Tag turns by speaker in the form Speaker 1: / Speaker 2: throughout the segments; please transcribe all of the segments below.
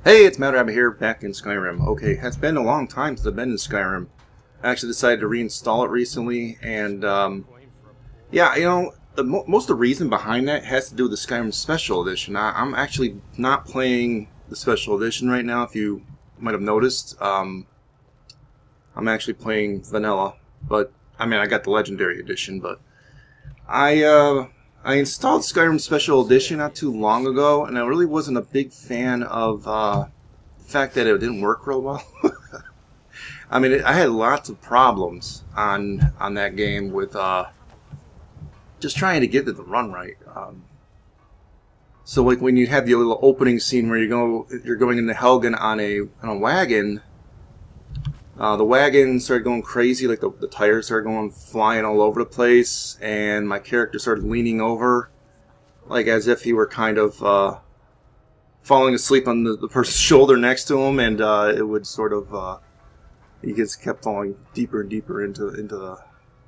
Speaker 1: Hey, it's Malryn here, back in Skyrim. Okay, it's been a long time since I've been in Skyrim. I actually decided to reinstall it recently, and yeah, you know, most of the reason behind that has to do with the Skyrim Special Edition. I'm actually not playing the Special Edition right now, if you might have noticed. I'm actually playing Vanilla, but, I mean, I got the Legendary Edition, but I installed Skyrim Special Edition not too long ago, and I really wasn't a big fan of the fact that it didn't work real well. I mean, I had lots of problems on that game with just trying to get it to run right. So, like when you have the little opening scene where you're going into Helgen on a wagon. The wagon started going crazy, like the tires started going flying all over the place, and my character started leaning over, like as if he were kind of falling asleep on the person's shoulder next to him, and it would sort of he just kept falling deeper and deeper into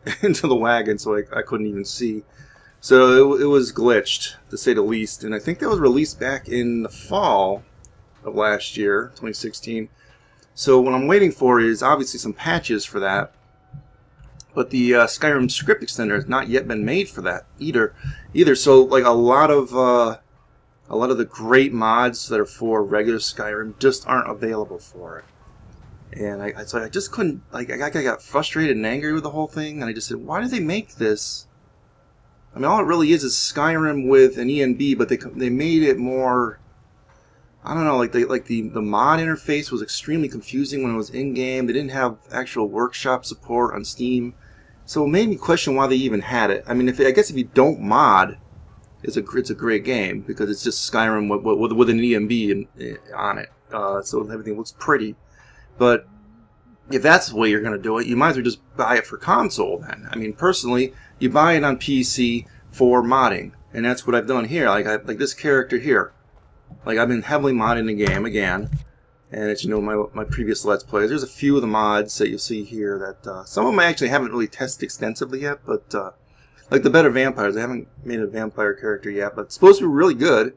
Speaker 1: the wagon, so I couldn't even see. So it was glitched, to say the least, and I think that was released back in the fall of last year, 2016. So what I'm waiting for is obviously some patches for that, but the Skyrim script extender has not yet been made for that either. So like a lot of the great mods that are for regular Skyrim just aren't available for it, and so I just couldn't, like, I got frustrated and angry with the whole thing, and I just said, why did they make this? I mean, all it really is Skyrim with an ENB, but they made it more. I don't know, like the mod interface was extremely confusing when it was in-game. They didn't have actual workshop support on Steam. So it made me question why they even had it. I mean, I guess if you don't mod, it's a great game, because it's just Skyrim with an ENB on it. So everything looks pretty. But if that's the way you're going to do it, you might as well just buy it for console then. I mean, personally, you buy it on PC for modding. And that's what I've done here. Like this character here. Like, I've been heavily modding the game again, and as you know, my previous Let's Plays, there's a few of the mods that you'll see here that, some of them I actually haven't really tested extensively yet, but, like the Better Vampires, I haven't made a vampire character yet, but it's supposed to be really good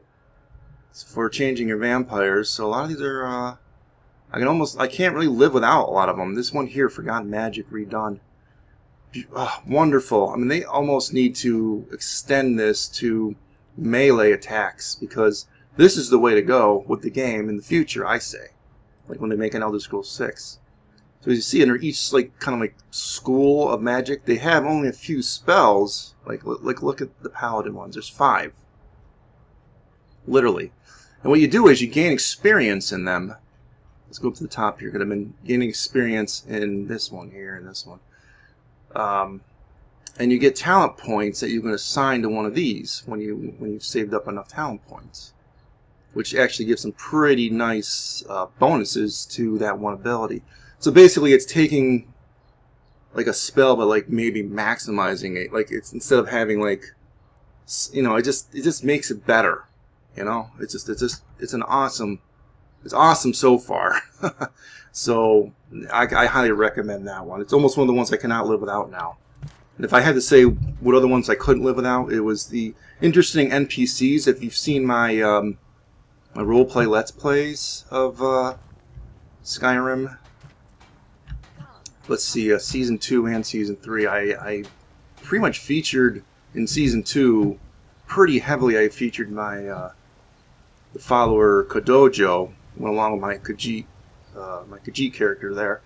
Speaker 1: for changing your vampires, so a lot of these are, I can't really live without a lot of them. This one here, Forgotten Magic Redone. Wonderful. I mean, they almost need to extend this to melee attacks, because this is the way to go with the game in the future, I say. Like when they make an Elder Scrolls 6. So as you see, under each kind of school of magic, they have only a few spells. Like look at the Paladin ones. There's 5. Literally. And what you do is you gain experience in them. Let's go up to the top here, because I've been gaining experience in this one here and this one. And you get talent points that you can assign to one of these when you've saved up enough talent points, which actually gives some pretty nice bonuses to that one ability. So basically, it's taking like a spell, but like maybe maximizing it. Like, it's instead of having, like, you know, it just makes it better. You know, it's awesome so far. So I highly recommend that one. It's almost one of the ones I cannot live without now. And if I had to say what other ones I couldn't live without, it was the interesting NPCs. If you've seen my my roleplay Let's Plays of Skyrim. Let's see, Season 2 and Season 3. I pretty much featured in Season 2 pretty heavily. I featured my the follower Kodojo, went along with my Khajiit character there.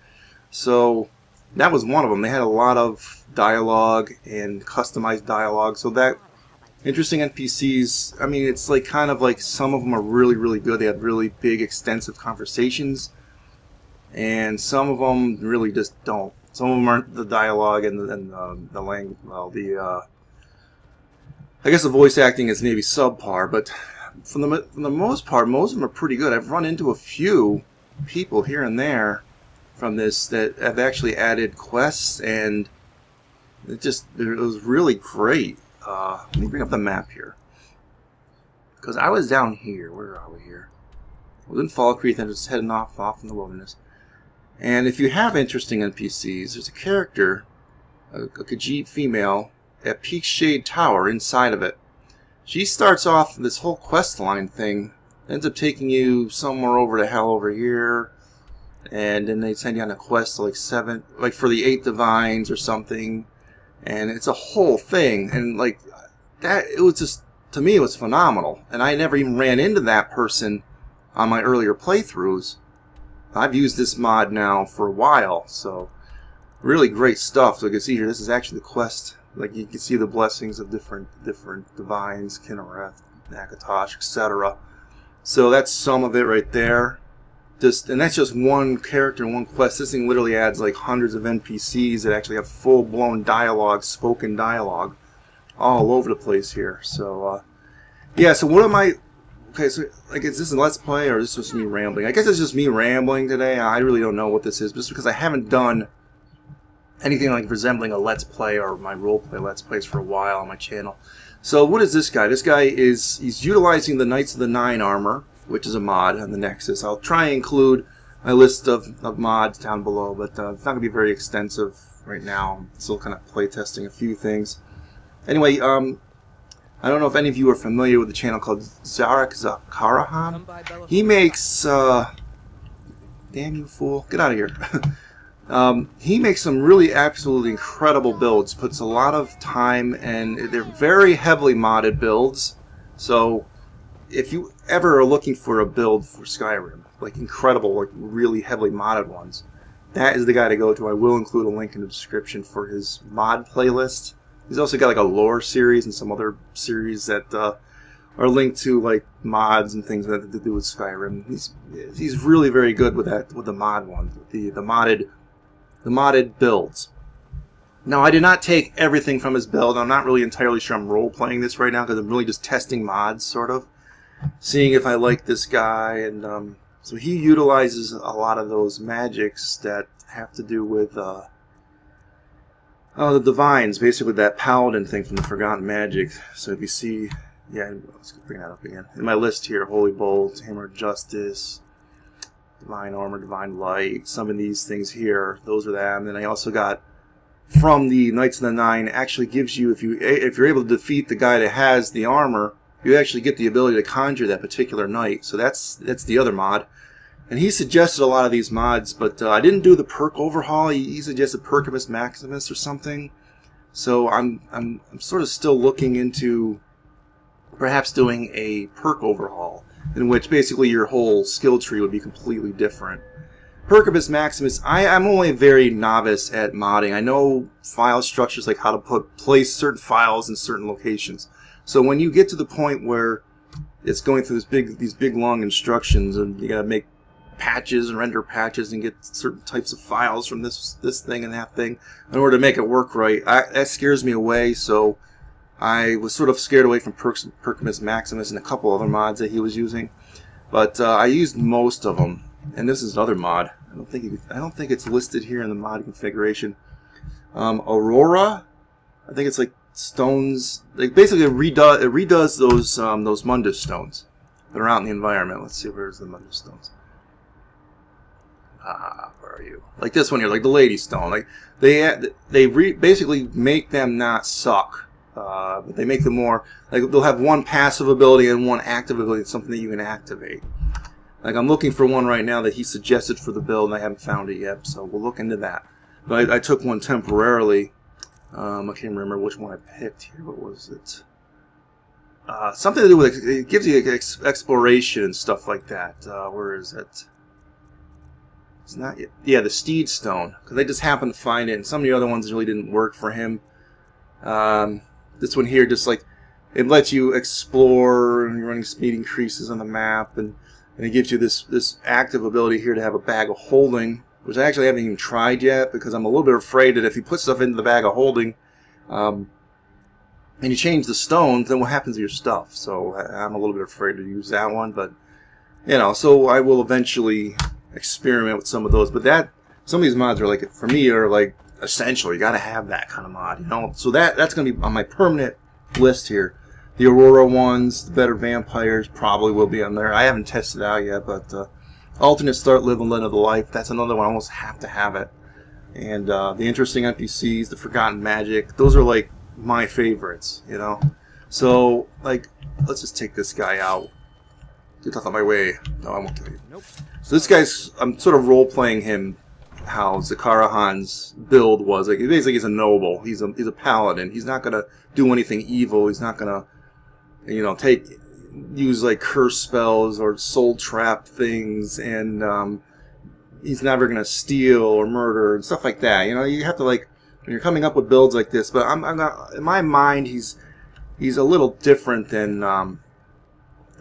Speaker 1: So that was one of them. They had a lot of dialogue and customized dialogue. So that interesting NPCs, I mean, it's like kind of like some of them are really, really good. They have really big, extensive conversations, and some of them really just don't. Some of them aren't the dialogue and the language. Well, I guess the voice acting is maybe subpar, but for the most part, most of them are pretty good. I've run into a few people here and there from this that have actually added quests, and it was really great. Let me bring up the map here, because I was down here. Where are we here? I was in Fall Creek, and just heading off in the wilderness. And if you have interesting NPCs, there's a character, a Khajiit female, at Peak Shade Tower inside of it. She starts off this whole quest line thing Ends up taking you somewhere over to hell over here, and then they send you on a quest to like for the 8 divines or something, and it's a whole thing. And like that, it was just, to me, it was phenomenal. And I never even ran into that person on my earlier playthroughs. I've used this mod now for a while, so really great stuff. So you can see here, this is actually the quest. Like you can see the blessings of different divines, Kinnereth, Nakatosh, etc. So that's some of it right there. And that's just one character and one quest. This thing literally adds like hundreds of NPCs that actually have full-blown dialogue, spoken dialogue, all over the place here. So yeah. So what am I? Okay. So like, is this a Let's Play or is this just me rambling? I guess it's just me rambling today. I really don't know what this is, just because I haven't done anything like resembling a Let's Play or my roleplay Let's Plays for a while on my channel. So what is this guy? This guy he's utilizing the Knights of the Nine armor, which is a mod on the Nexus. I'll try and include a list of mods down below, but it's not going to be very extensive right now. I'm still kind of playtesting a few things. Anyway, I don't know if any of you are familiar with the channel called Zarek Zakarahan. He makes... damn you fool. Get out of here. He makes some really absolutely incredible builds. Puts a lot of time, and they're very heavily modded builds. So if you ever are looking for a build for Skyrim, like incredible, like really heavily modded ones, that is the guy to go to. I will include a link in the description for his mod playlist. He's also got like a lore series and some other series that are linked to like mods and things that have to do with Skyrim. He's really very good with that, with the mod ones, the modded builds. Now, I did not take everything from his build. I'm not really entirely sure I'm role-playing this right now because I'm really just testing mods, sort of. Seeing if I like this guy. And so he utilizes a lot of those magics that have to do with the divines, basically that paladin thing from the Forgotten Magic. So if you see, yeah, let's bring that up again. In my list here, Holy Bolt, Hammer of Justice, Divine Armor, Divine Light, some of these things here, those are them. And I also got from the Knights of the Nine, actually gives you, if you're able to defeat the guy that has the armor, you actually get the ability to conjure that particular knight. So that's the other mod. And he suggested a lot of these mods, but I didn't do the perk overhaul. He suggested Perkamus Maximus or something. So I'm sort of still looking into perhaps doing a perk overhaul, in which basically your whole skill tree would be completely different. Perkamus Maximus, I'm only very novice at modding. I know file structures, like how to place certain files in certain locations. So when you get to the point where it's going through these big long instructions, and you gotta make patches and render patches and get certain types of files from this thing and that thing in order to make it work right, that scares me away. So I was sort of scared away from Perkamus Maximus and a couple other mods that he was using, but I used most of them. And this is another mod. I don't think it's listed here in the mod configuration. Aurora, I think it's like stones. Like basically, it redoes those Mundus Stones that are out in the environment. Let's see, where's the Mundus Stones? Where are you? Like this one here, like the Lady Stone. Like they basically make them not suck, but they make them more like they'll have one passive ability and one active ability, something that you can activate. Like I'm looking for one right now that he suggested for the build, and I haven't found it yet, so we'll look into that. But I took one temporarily. I can't remember which one I picked here. What was it? Something to do with it gives you exploration and stuff like that. Where is it? It's not yet. Yeah, the Steed Stone, because I just happened to find it, and some of the other ones really didn't work for him. This one here, just like it lets you explore, and you're running speed increases on the map, and it gives you this active ability here to have a bag of holding, which I actually haven't even tried yet because I'm a little bit afraid that if you put stuff into the bag of holding and you change the stones, then what happens to your stuff? So I'm a little bit afraid to use that one, but you know, so I will eventually experiment with some of those. But some of these mods are like, for me, are like essential. You got to have that kind of mod, you know. So that's going to be on my permanent list here. The Aurora ones, the Better Vampires probably will be on there. I haven't tested it out yet, but Alternate Start, Live and Let Another Life, that's another one. I almost have to have it. And the Interesting NPCs, the Forgotten Magic, those are like my favorites, you know. So, like, let's just take this guy out. Get out of my way. No, I won't kill you. Nope. So this guy's, I'm sort of role-playing him how Zakarahan's build was. Like, basically he's a noble. He's a paladin. He's not gonna do anything evil. He's not gonna, you know, use like curse spells or soul trap things, and he's never gonna steal or murder and stuff like that. You know, you have to, like, when you're coming up with builds like this. But I'm not, in my mind, he's a little different than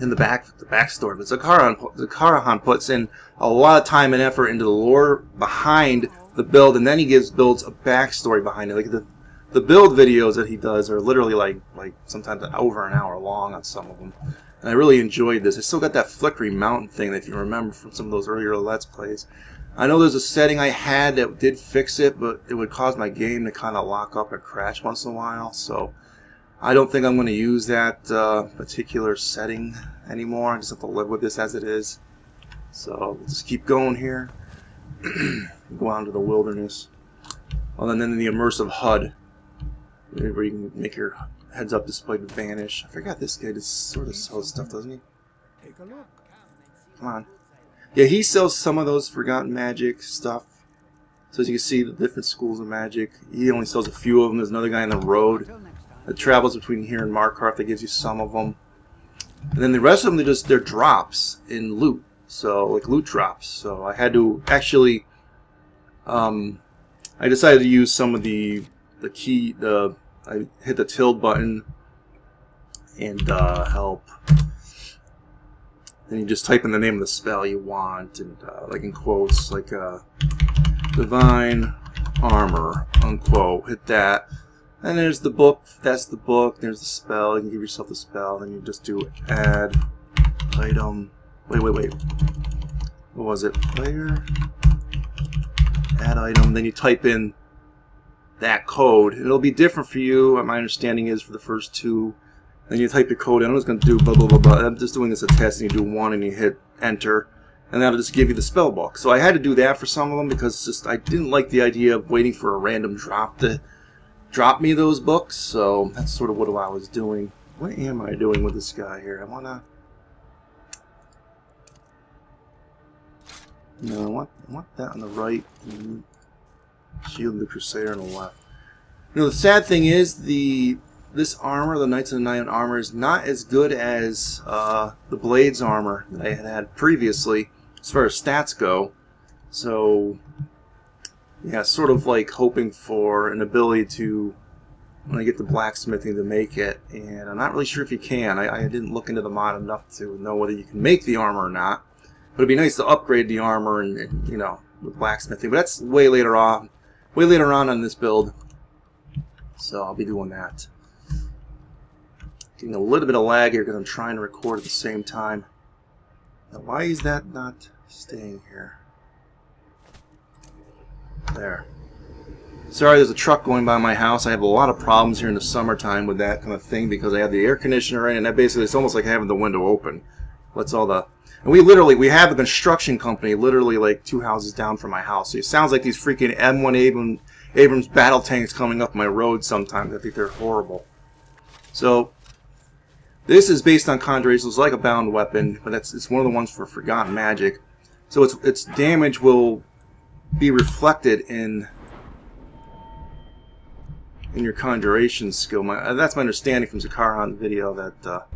Speaker 1: in the backstory. But Zakarahan puts in a lot of time and effort into the lore behind the build, and then he gives builds a backstory behind it. Like the build videos that he does are literally like sometimes over an hour long on some of them. And I really enjoyed this. I still got that flickering mountain thing that, if you remember from some of those earlier Let's Plays. I know there's a setting I had that did fix it, but it would cause my game to kind of lock up and crash once in a while. So I don't think I'm going to use that particular setting anymore. I just have to live with this as it is. So we'll just keep going here. Go out into the wilderness. Oh, and then the immersive HUD, where you can make your heads-up display to vanish. I forgot this guy just sort of sells stuff, doesn't he?
Speaker 2: Take a look.
Speaker 1: Come on. Yeah, he sells some of those Forgotten Magic stuff. So as you can see, the different schools of magic. He only sells a few of them. There's another guy on the road that travels between here and Markarth that gives you some of them. And then the rest of them, they're drops in loot. So, like loot drops. So I had to actually, I decided to use some of the key, I hit the tilde button and help. Then you just type in the name of the spell you want, and like in quotes, like Divine Armor, unquote. Hit that. And there's the book. That's the book. There's the spell. You can give yourself the spell. Then you just do add item. Wait. What was it? Player. Add item. Then you type in that code. It'll be different for you. What my understanding is for the first two. Then you type your code in. I'm just going to do blah blah blah blah. I'm just doing this a test, and you do 1 and you hit enter, and that'll just give you the spell book. So I had to do that for some of them because just I didn't like the idea of waiting for a random drop to drop me those books. So that's sort of what I was doing. What am I doing with this guy here? I want that on the right. And Shield of the Crusader on the left. You know, the sad thing is this armor, the Knights of the Nine armor, is not as good as the Blades armor that I had previously as far as stats go. So yeah, sort of like hoping for an ability to, when I get the blacksmithing, to make it, and I'm not really sure if you can. I didn't look into the mod enough to know whether you can make the armor or not. But it'd be nice to upgrade the armor and you know, with blacksmithing. But that's way later on in this build. So I'll be doing that. Getting a little bit of lag here because I'm trying to record at the same time. Now, why is that not staying here? There. Sorry, there's a truck going by my house. I have a lot of problems here in the summertime with that kind of thing because I have the air conditioner in, and that basically, it's almost like having the window open. Let's all the... And we have a construction company literally like 2 houses down from my house. So it sounds like these freaking M1 Abrams battle tanks coming up my road sometimes. I think they're horrible. So this is based on Conjuration. It's like a bound weapon, but it's one of the ones for Forgotten Magic. So its damage will be reflected in your Conjuration skill. That's my understanding from Zakarahan's video, that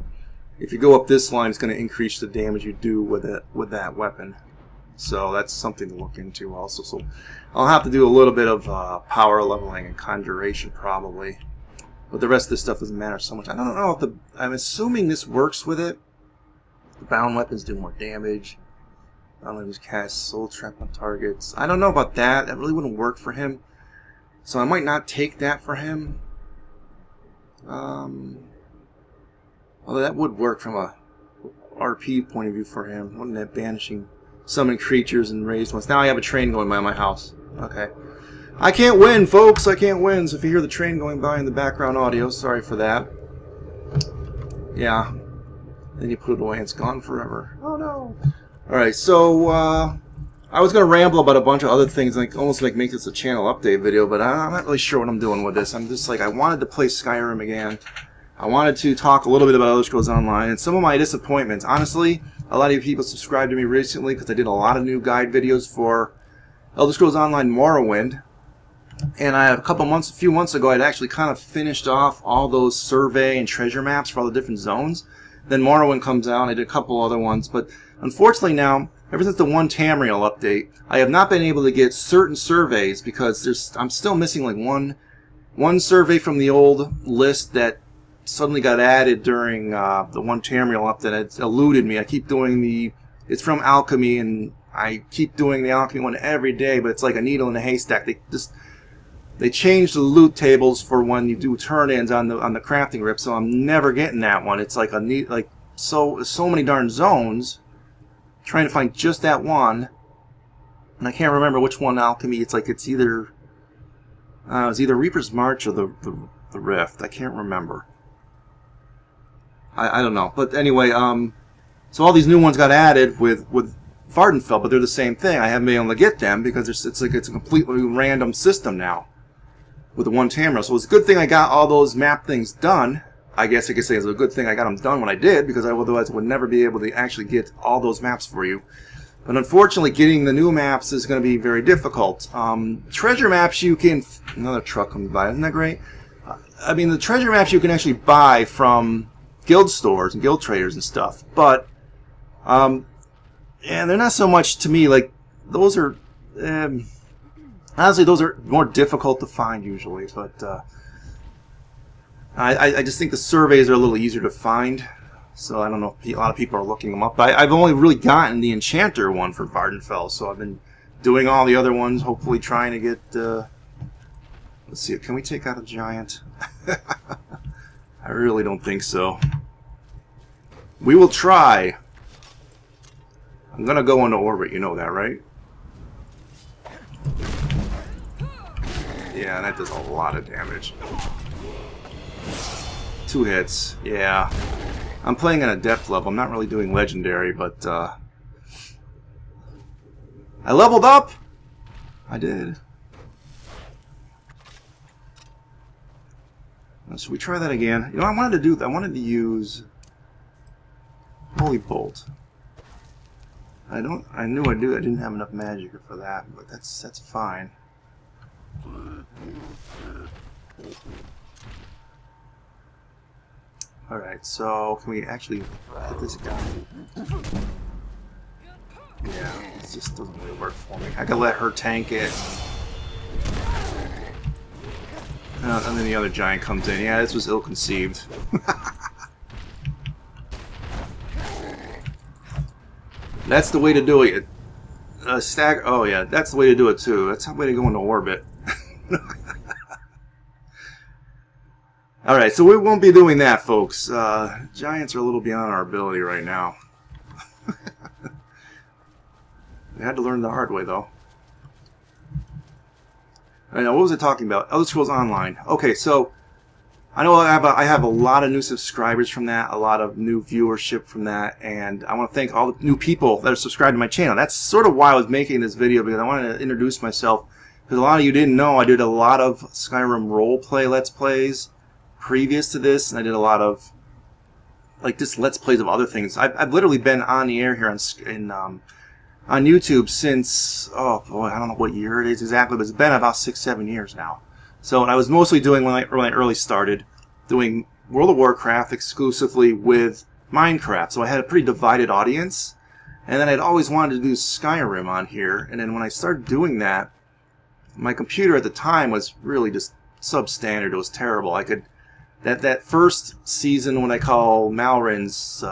Speaker 1: if you go up this line, it's going to increase the damage you do with that weapon. So that's something to look into also. So I'll have to do a little bit of power leveling and Conjuration probably. But the rest of this stuff doesn't matter so much. I don't know if I'm assuming this works with it. The bound weapons do more damage. Bound weapons cast soul trap on targets. I don't know about that. That really wouldn't work for him. So I might not take that for him. Although that would work from a RP point of view for him. Wouldn't that banishing summon creatures and raised ones? Now I have a train going by my house. Okay. I can't win, folks. I can't win. So if you hear the train going by in the background audio, sorry for that. Yeah. Then you put it away and it's gone forever. Oh no. Alright, so I was going to ramble about a bunch of other things, like almost like make this a channel update video, but I'm not really sure what I'm doing with this. I'm just like, I wanted to play Skyrim again. I wanted to talk a little bit about Elder Scrolls Online and some of my disappointments. Honestly, A lot of you people subscribed to me recently because I did a lot of new guide videos for Elder Scrolls Online Morrowind. And a few months ago, I'd actually kind of finished off all those survey and treasure maps for all the different zones. Then Morrowind comes out, and I did a couple other ones. But unfortunately now, ever since the 1 Tamriel update, I have not been able to get certain surveys because I'm still missing like one survey from the old list that suddenly got added during the 1 Tamriel update. It's eluded me. I keep doing it's from alchemy, and I keep doing the alchemy one every day, but it's like a needle in a haystack. They changed the loot tables for when you do turn-ins on the crafting rip, so I'm never getting that one. It's like so many darn zones, trying to find just that one, and I can't remember which one alchemy. It's like it's either Reaper's March or the Rift. I can't remember. I don't know, but anyway, so all these new ones got added with Vardenfell, but they're the same thing. I haven't been able to get them because it's a completely random system now with the 1 Tamriel. So it's a good thing I got all those map things done. I guess I could say it's a good thing I got them done when I did, because otherwise I would never be able to actually get all those maps for you. But unfortunately, getting the new maps is going to be very difficult. Treasure maps you can... Another truck comes by. Isn't that great? I mean, the treasure maps you can actually buy from guild stores and guild traders and stuff. But, and they're not so much to me, like, those are... honestly, those are more difficult to find usually, but I just think the surveys are a little easier to find, so I don't know if a lot of people are looking them up. But I've only really gotten the Enchanter one for Vardenfell, so I've been doing all the other ones, hopefully trying to get... let's see, can we take out a giant? I really don't think so. We will try. I'm going to go into orbit, you know that, right? Yeah, that does a lot of damage. 2 hits, yeah. I'm playing at a depth level. I'm not really doing legendary, but I leveled up! I did. Should we try that again? You know, I wanted to use Holy Bolt. I didn't have enough magic for that, but that's fine. Alright, so can we actually hit this guy? Yeah, it just doesn't really work for me. I gotta let her tank it. And then the other giant comes in. Yeah, this was ill-conceived. That's the way to do it. Oh yeah, that's the way to do it too. That's the way to go into orbit. Alright, so we won't be doing that, folks. Giants are a little beyond our ability right now. We had to learn the hard way, though. I know, what was I talking about? Elder Scrolls Online. Okay, so I know I have a lot of new subscribers from that, a lot of new viewership from that, and I want to thank all the new people that are subscribed to my channel. That's sort of why I was making this video, because I wanted to introduce myself. Because a lot of you didn't know, I did a lot of Skyrim Roleplay Let's Plays previous to this, and I did a lot of like just Let's Plays of other things. I've literally been on the air here on YouTube since, oh boy, I don't know what year it is exactly, but it's been about 6-7 years now. So I was mostly doing, when I early started, doing World of Warcraft exclusively with Minecraft. So I had a pretty divided audience. And then I'd always wanted to do Skyrim on here. And then when I started doing that, my computer at the time was really just substandard. It was terrible. I could... That first season, when I call Malryn's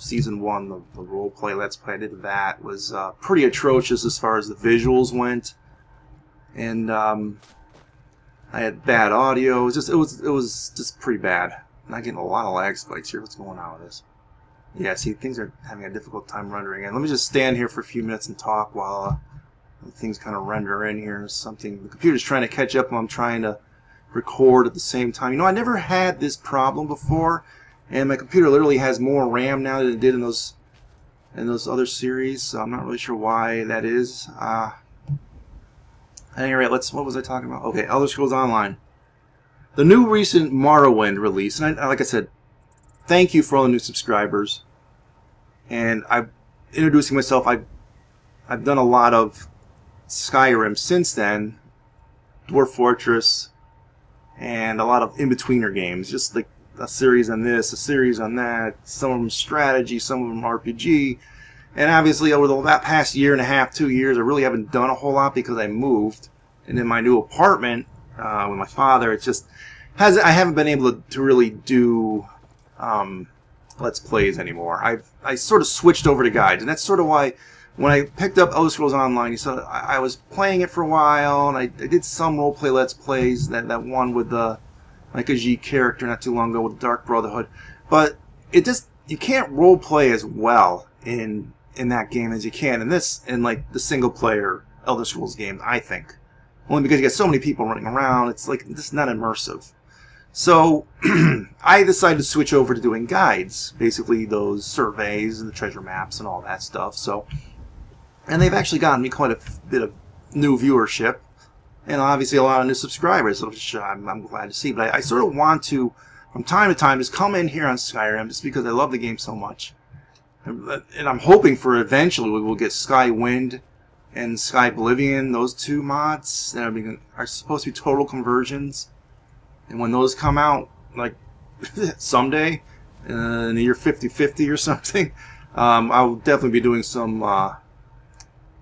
Speaker 1: Season 1, the roleplay Let's Play, I did that, was pretty atrocious as far as the visuals went. And I had bad audio. It was just pretty bad. I'm not getting a lot of lag spikes here. What's going on with this? Yeah, see, things are having a difficult time rendering in. Let me just stand here for a few minutes and talk while things kind of render in here. The computer's trying to catch up, and I'm trying to record at the same time. You know, I never had this problem before, and my computer literally has more RAM now than it did in those other series, so I'm not really sure why that is. At any rate, what was I talking about? Okay, Elder Scrolls Online. The new recent Morrowind release, and like I said, thank you for all the new subscribers. And introducing myself, I've done a lot of Skyrim since then, Dwarf Fortress, and a lot of in-betweener games, just like a series on this, a series on that, some of them strategy, some of them RPG. And obviously over that past year and a half, 2 years, I really haven't done a whole lot because I moved. And in my new apartment with my father, it's just I haven't been able to really do Let's Plays anymore. I sort of switched over to guides, and that's sort of why when I picked up Elder Scrolls Online, I was playing it for a while, and I did some roleplay Let's Plays, that one with the Coverkhajiits character not too long ago with Dark Brotherhood. But you can't roleplay as well in that game as you can in like the single player Elder Scrolls games, I think. Only because you got so many people running around, it's like it's not immersive. So I decided to switch over to doing guides, basically those surveys and the treasure maps and all that stuff. And they've actually gotten me quite a bit of new viewership, and obviously a lot of new subscribers, which I'm glad to see. But I sort of want to, from time to time, just come in here on Skyrim just because I love the game so much. And I'm hoping for eventually we'll get Skywind and Sky Oblivion, those two mods that are supposed to be total conversions. And when those come out, like someday, in the year 5050 or something, I'll definitely be doing some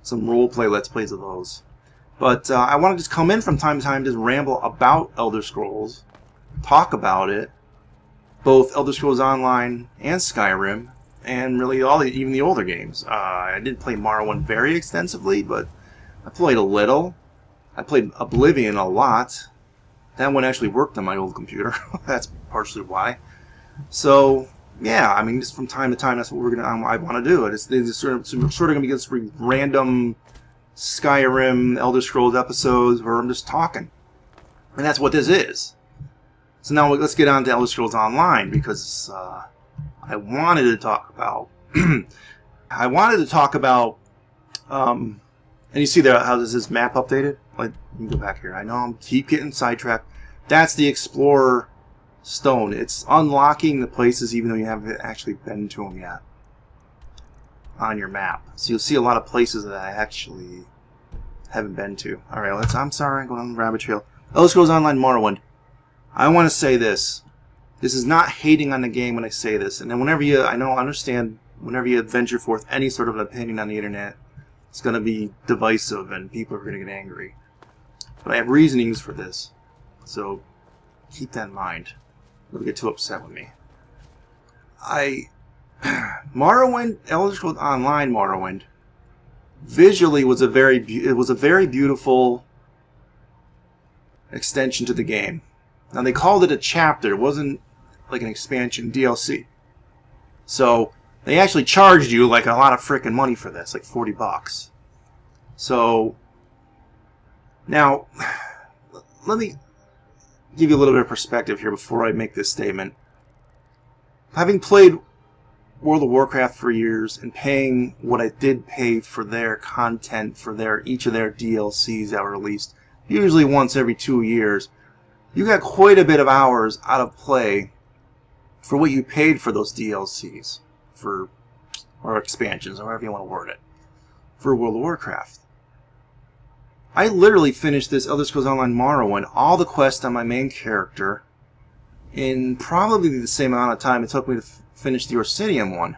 Speaker 1: roleplay Let's Plays of those. But I want to just come in from time to time, just ramble about Elder Scrolls, talk about it, both Elder Scrolls Online and Skyrim, and really even the older games. I didn't play Morrowind very extensively, but I played a little. I played Oblivion a lot. That one actually worked on my old computer. That's partially why. So yeah, I mean, just from time to time, that's what I want to do. It's sort of going to be this random Skyrim Elder Scrolls episodes where I'm just talking, and that's what this is. So now let's get on to Elder Scrolls Online, because I wanted to talk about and you see there how does this map updated? Like, you can go back here. I know I'm keep getting sidetracked. That's the Explorer Stone. It's unlocking the places even though you haven't actually been to them yet on your map. So you'll see a lot of places that I actually haven't been to. Alright, I'm sorry, I'm going on the rabbit trail. Elder Scrolls Online Morrowind. I want to say this. This is not hating on the game when I say this. And then whenever whenever you venture forth any sort of an opinion on the internet, it's going to be divisive and people are going to get angry. But I have reasonings for this. So keep that in mind. Don't get too upset with me. Morrowind, Elder Scrolls Online Morrowind, visually was a very beautiful extension to the game. Now they called it a chapter. It wasn't like an expansion DLC. So they actually charged you like a lot of frickin' money for this, like $40. So now let me give you a little bit of perspective here before I make this statement. Having played World of Warcraft for years and paying what I did pay for their content for each of their DLCs that were released, usually once every 2 years, you got quite a bit of hours out of play for what you paid for those DLCs, or expansions, or however you want to word it, for World of Warcraft. I literally finished this Elder Scrolls Online Morrowind, all the quests on my main character, in probably the same amount of time it took me to finish the Orsinium one.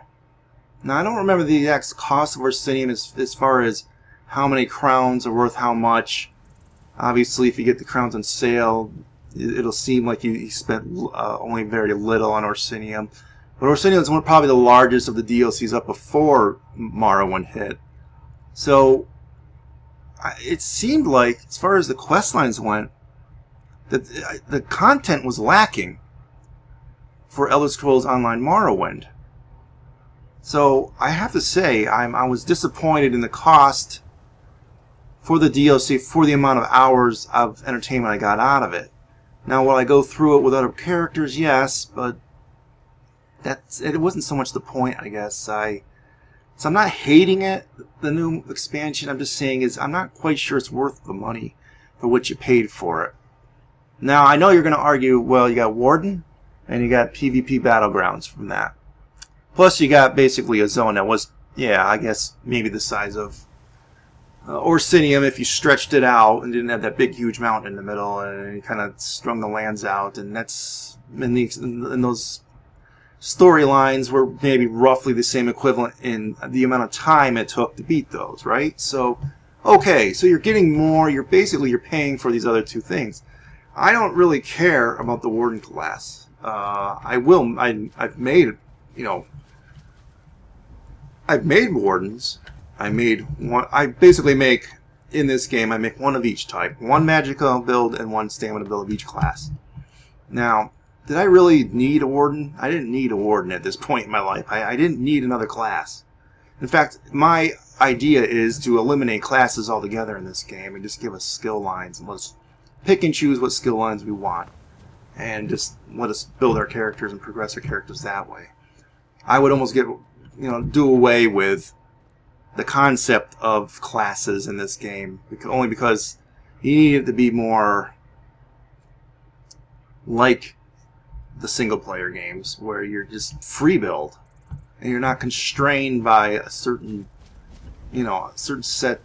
Speaker 1: Now, I don't remember the exact cost of Orsinium as far as how many crowns are worth how much. Obviously, if you get the crowns on sale, it'll seem like you spent only very little on Orsinium. But Orsinium is probably the largest of the DLCs up before Morrowind hit. So it seemed like, as far as the quest lines went, that the content was lacking for Elder Scrolls Online Morrowind. So I have to say, I was disappointed in the cost for the DLC, for the amount of hours of entertainment I got out of it. Now, will I go through it with other characters? Yes, but it wasn't so much the point, I guess. So I'm not hating it, the new expansion. I'm just saying I'm not quite sure it's worth the money for what you paid for it. Now, I know you're going to argue, well, you got Warden, and you got PvP Battlegrounds from that. Plus, you got basically a zone that was yeah, I guess maybe the size of Orsinium if you stretched it out and didn't have that big huge mountain in the middle, and you kind of strung the lands out, and that's in those storylines were maybe roughly the same equivalent in the amount of time it took to beat those, right? So okay, so you're getting more, you're paying for these other two things. I don't really care about the Warden class. I've made, you know, I've made Wardens. I basically make, in this game, I make one of each type. One magical build and one stamina build of each class. Now, did I really need a Warden? I didn't need a Warden at this point in my life. I didn't need another class. In fact, my idea is to eliminate classes altogether in this game and just give us skill lines. And let's pick and choose what skill lines we want. And just let us build our characters and progress our characters that way. I would almost do away with the concept of classes in this game, only because you need it to be more like the single player games where you're just free build and you're not constrained by a certain, certain set,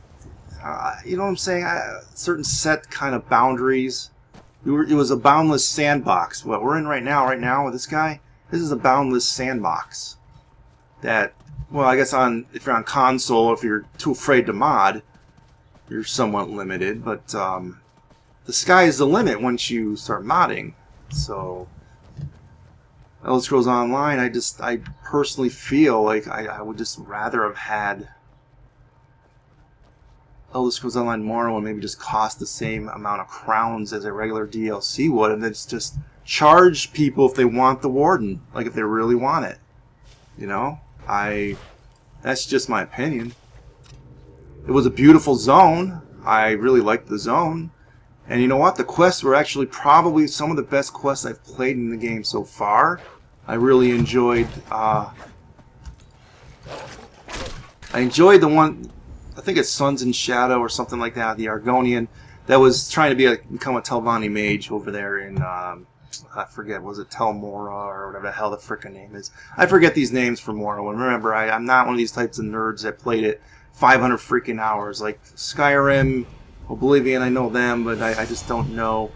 Speaker 1: you know what I'm saying, certain set kind of boundaries. It was a boundless sandbox. What we're in right now with this guy, this is a boundless sandbox that, well, I guess if you're on console, if you're too afraid to mod, you're somewhat limited. But the sky is the limit once you start modding. So, Elder Scrolls Online, I personally feel like I would just rather have had Elder Scrolls Online Morrowind maybe just cost the same amount of crowns as a regular DLC would, and it's just charge people if they want the Warden, like if they really want it. You know? That's just my opinion. It was a beautiful zone. I really liked the zone. And you know what? The quests were actually probably some of the best quests I've played in the game so far. I really enjoyed the one, I think it's Suns in Shadow or something like that, the Argonian, that was trying to become a Telvanni mage over there in I forget, was it Telmora or whatever the hell the frickin' name is. I forget these names for Morrowind. Remember, I'm not one of these types of nerds that played it 500 freaking hours. Like Skyrim, Oblivion, I know them, but I just don't know.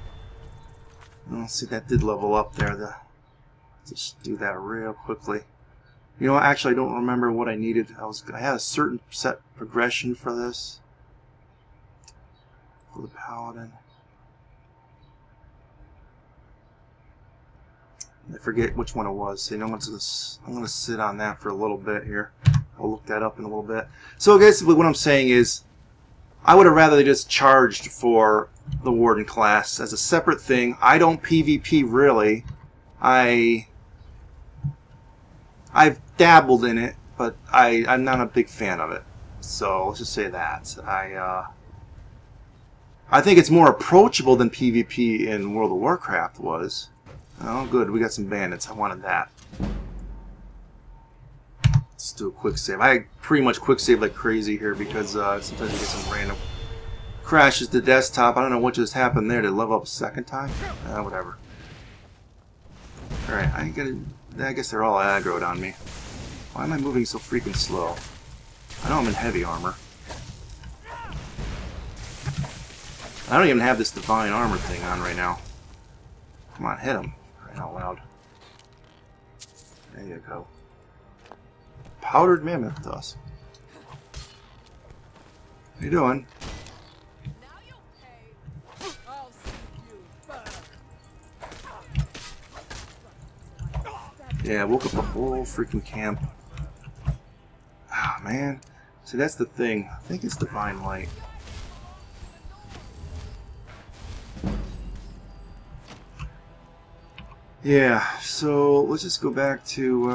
Speaker 1: Let's see, that did level up there. Let's just do that real quickly. You know, actually, I don't remember what I needed. I had a certain set progression for this. For the Paladin. I forget which one it was. So, you know, I'm going to sit on that for a little bit here. I'll look that up in a little bit. So basically what I'm saying is, I would have rather they just charged for the Warden class as a separate thing. I don't PvP really. I've dabbled in it, but I'm not a big fan of it. So let's just say that. I think it's more approachable than PvP in World of Warcraft was. Oh, good. We got some bandits. I wanted that. Let's do a quick save. I pretty much quick save like crazy here because sometimes you get some random crashes to desktop. I don't know what just happened there. Did it level up a second time? Whatever. Alright, I guess they're all aggroed on me. Why am I moving so freaking slow? I know I'm in heavy armor. I don't even have this divine armor thing on right now. Come on, hit him. Crying out loud. There you go. Powdered Mammoth Dust. How you doing? Yeah, I woke up the whole freaking camp. Ah, man. See, that's the thing. I think it's Divine Light. Yeah, so let's just go back to,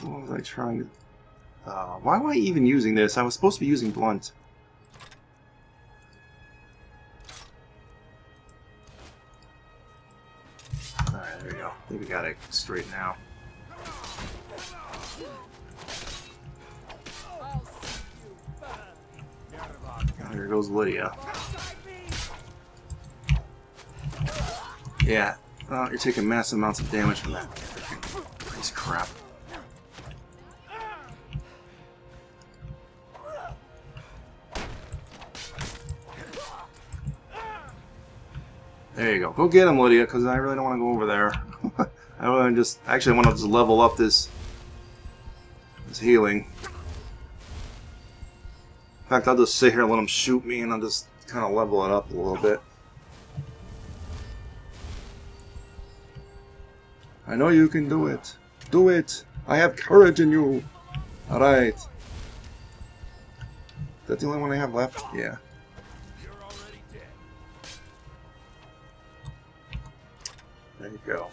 Speaker 1: what was I trying to... why am I even using this? I was supposed to be using Blunt. Alright, there we go. I think we got it straight now. Oh, here goes Lydia. Yeah, well, you're taking massive amounts of damage from that freaking piece of crap. There you go. Go get him, Lydia, because I really don't want to go over there. I really just actually want to just level up this healing. In fact, I'll just sit here and let him shoot me, and I'll just kind of level it up a little bit. I know you can do it. Do it. I have courage in you. Alright. Is that the only one I have left? Yeah. There you go.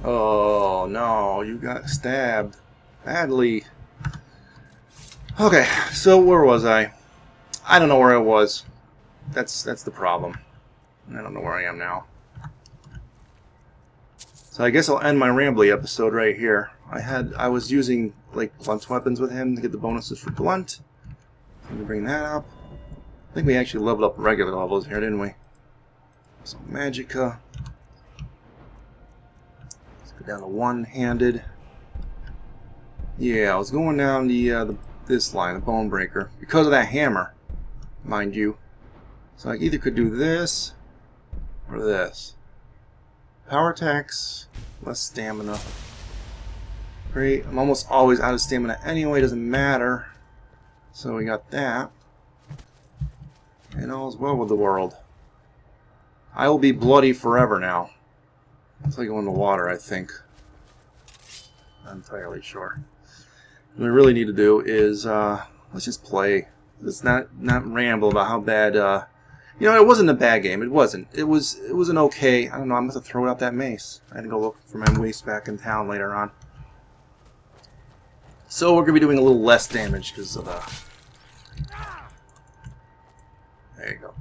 Speaker 1: Oh no, you got stabbed badly. Okay, so where was I? I don't know where I was. That's the problem. I don't know where I am now. So I guess I'll end my rambly episode right here. I was using like blunt weapons with him to get the bonuses for blunt. Let me bring that up. I think we actually leveled up regular levels here, didn't we? So Magicka. Let's go down to one-handed. Yeah, I was going down this line, the Bone Breaker, because of that hammer, mind you. So I either could do this or this. Power attacks, less stamina. Great. I'm almost always out of stamina anyway, doesn't matter. So we got that. And all's well with the world. I will be bloody forever now. Until I go in the water, I think. Not entirely sure. What we really need to do is, let's just play. Let's not ramble about how bad, you know, it wasn't a bad game. It wasn't. It was an okay, I don't know, I'm going to throw out that mace. I had to go look for my mace back in town later on. So we're going to be doing a little less damage because of the... There you go.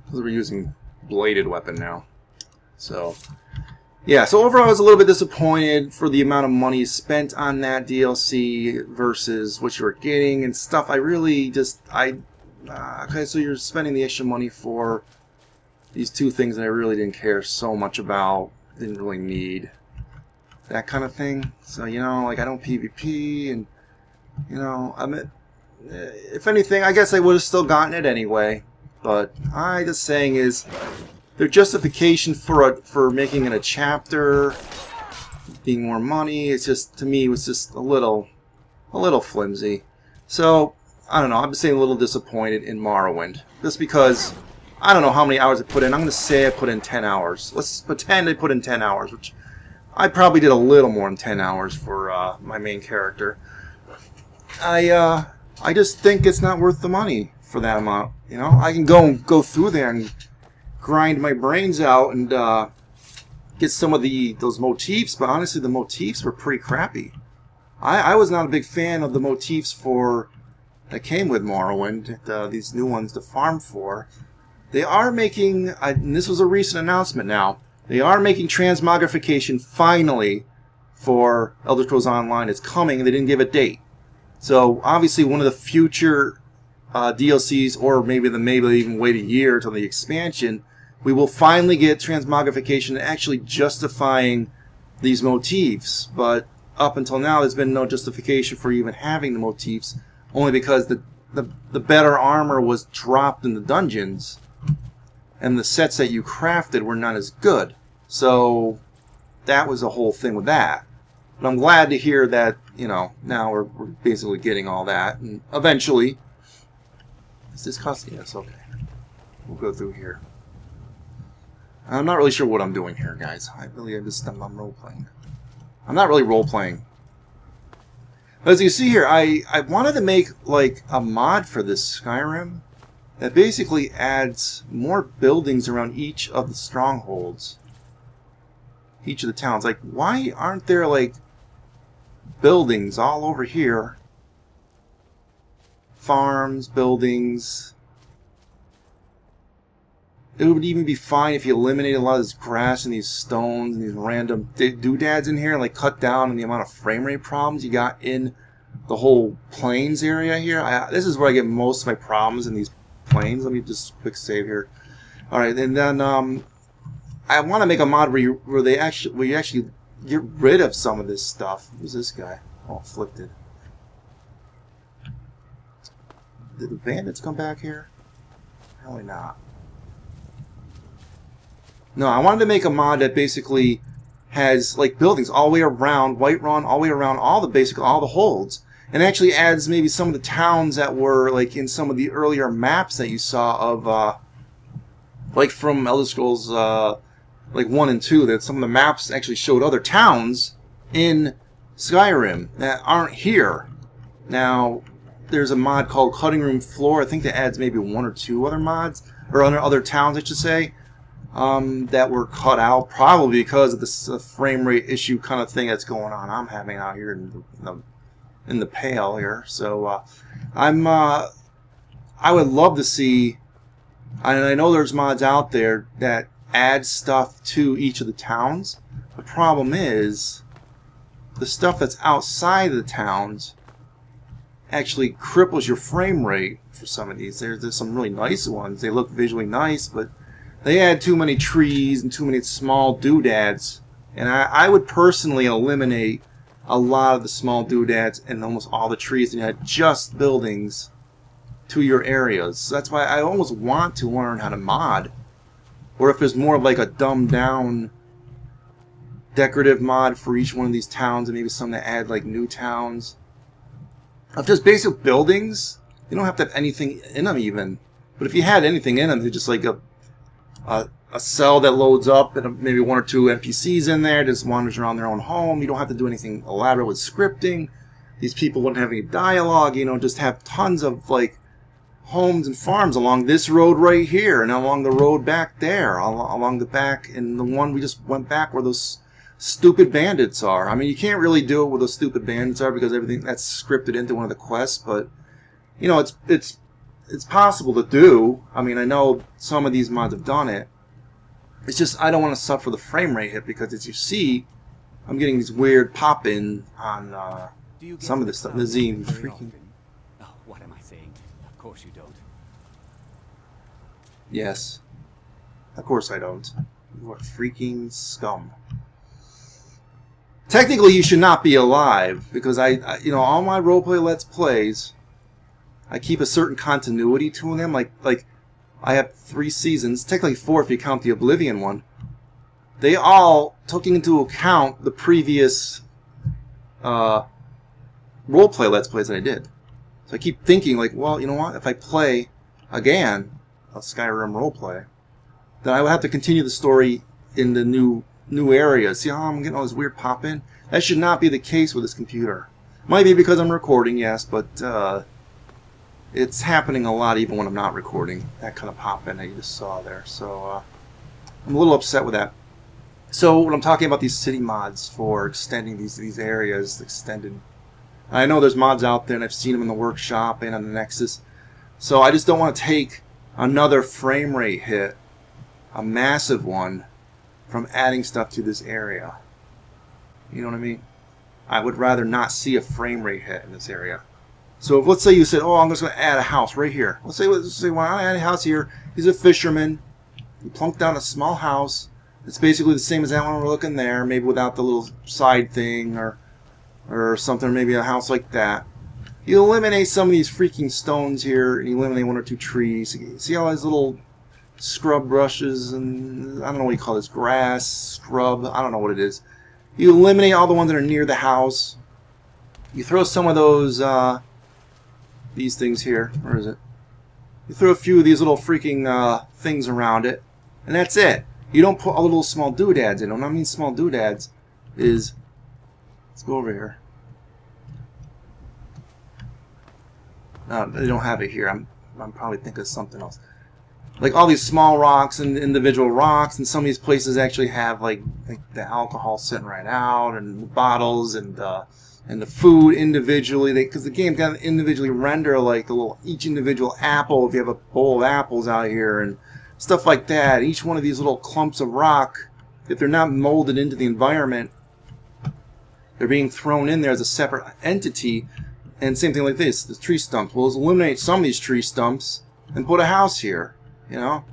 Speaker 1: Because we're using bladed weapon now. So, yeah, so overall I was a little bit disappointed for the amount of money spent on that DLC versus what you were getting and stuff. I really just, okay, so you're spending the extra money for these two things that I really didn't care so much about, didn't really need, that kind of thing. So, you know, like I don't PvP, and, you know, if anything, I guess I would have still gotten it anyway. But I just saying is, their justification for making it a chapter, being more money, it's just, to me, was just a little flimsy. So I don't know. I'm saying a little disappointed in Morrowind, just because I don't know how many hours I put in. I'm going to say I put in 10 hours. Let's pretend I put in 10 hours, which I probably did a little more than 10 hours for my main character. I just think it's not worth the money for that amount. You know, I can go through there and grind my brains out and get some of those motifs, but honestly, the motifs were pretty crappy. I was not a big fan of the motifs that came with Morrowind. These new ones to farm for. They are making, and this was a recent announcement now, they are making transmogrification finally for Elder Scrolls Online. It's coming. They didn't give a date. So obviously one of the future DLCs, or maybe even wait a year till the expansion, we will finally get transmogrification actually justifying these motifs. But up until now, there's been no justification for even having the motifs, only because the better armor was dropped in the dungeons, and the sets that you crafted were not as good. So that was the whole thing with that. But I'm glad to hear that, you know, now we're basically getting all that, and eventually. Is this costing? Yes, okay. We'll go through here. I'm not really sure what I'm doing here, guys. I'm role-playing. I'm not really role-playing. But as you see here, I wanted to make, like, a mod for this Skyrim that basically adds more buildings around each of the strongholds. Each of the towns. Like, why aren't there, like, buildings all over here? Farms, buildings. It would even be fine if you eliminated a lot of this grass and these stones and these random doodads in here, and like cut down on the amount of frame rate problems you got in the whole plains area here. This is where I get most of my problems, in these plains. Let me just quick save here. All right, and then I want to make a mod where you actually get rid of some of this stuff. Who's this guy? Oh, afflicted. Did the bandits come back here? Probably not. No, I wanted to make a mod that basically has like buildings all the way around, Whiterun, all the way around all the holds, and actually adds maybe some of the towns that were like in some of the earlier maps that you saw of like from Elder Scrolls like 1 and 2, that some of the maps actually showed other towns in Skyrim that aren't here. Now, there's a mod called Cutting Room Floor. I think that adds maybe 1 or 2 other mods, or other towns, I should say, that were cut out, probably because of this frame rate issue kind of thing that's going on. I'm having out here in the Pale here. So I would love to see, and I know there's mods out there that add stuff to each of the towns. The problem is the stuff that's outside of the towns actually cripples your frame rate for some of these. There's some really nice ones. They look visually nice, but they add too many trees and too many small doodads. And I would personally eliminate a lot of the small doodads and almost all the trees and add just buildings to your areas. So that's why I almost want to learn how to mod. Or if there's more of like a dumbed down decorative mod for each one of these towns, and maybe some that add like new towns. Of just basic buildings, you don't have to have anything in them even. But if you had anything in them, they're just like a cell that loads up and maybe 1 or 2 NPCs in there, just wanders around their own home. You don't have to do anything elaborate with scripting. These people wouldn't have any dialogue, you know, just have tons of like homes and farms along this road right here, and along the road back there, along the back, and the one we just went back where those stupid bandits are. I mean, you can't really do it where those stupid bandits are because everything that's scripted into one of the quests, but you know, it's possible to do. I mean, I know some of these mods have done it. It's just I don't want to suffer the frame rate hit because, as you see, I'm getting these weird pop-in on some of this stuff. Nazim, freaking.
Speaker 2: Oh, what am I saying? Of course you don't.
Speaker 1: Yes. Of course I don't. You are freaking scum. Technically, you should not be alive because I you know, all my roleplay Let's Plays, I keep a certain continuity to them. Like I have 3 seasons, technically 4 if you count the Oblivion one. They all took into account the previous roleplay Let's Plays that I did. So I keep thinking, like, well, you know what? If I play again a Skyrim roleplay, then I would have to continue the story in the new areas. See how I'm getting all this weird pop-in? That should not be the case with this computer. Might be because I'm recording, yes, but it's happening a lot even when I'm not recording. That kind of pop-in that you just saw there. So I'm a little upset with that. So when I'm talking about these city mods for extending these areas, extended, I know there's mods out there and I've seen them in the workshop and on the Nexus. So I just don't want to take another frame rate hit, a massive one, from adding stuff to this area. You know what I mean? I would rather not see a frame rate hit in this area. So if, let's say you said, oh, I'm just going to add a house right here. Let's say well, I add a house here. He's a fisherman. You plunk down a small house. It's basically the same as that one we're looking there, maybe without the little side thing or something, maybe a house like that. You eliminate some of these freaking stones here, and you eliminate 1 or 2 trees. See all these little scrub brushes and I don't know what you call this, grass, scrub, I don't know what it is. You eliminate all the ones that are near the house. You throw some of those these things here. Where is it? You throw a few of these little freaking things around it, and that's it. You don't put all the little small doodads in. What I mean small doodads is, let's go over here. They don't have it here. I'm probably thinking of something else. Like all these small rocks and individual rocks, and some of these places actually have like the alcohol sitting right out, and the bottles and the food individually. Because the game can individually render like the little each individual apple if you have a bowl of apples out here and stuff like that. Each one of these little clumps of rock, if they're not molded into the environment, they're being thrown in there as a separate entity. And same thing like this, the tree stumps. We'll eliminate some of these tree stumps and put a house here. You know,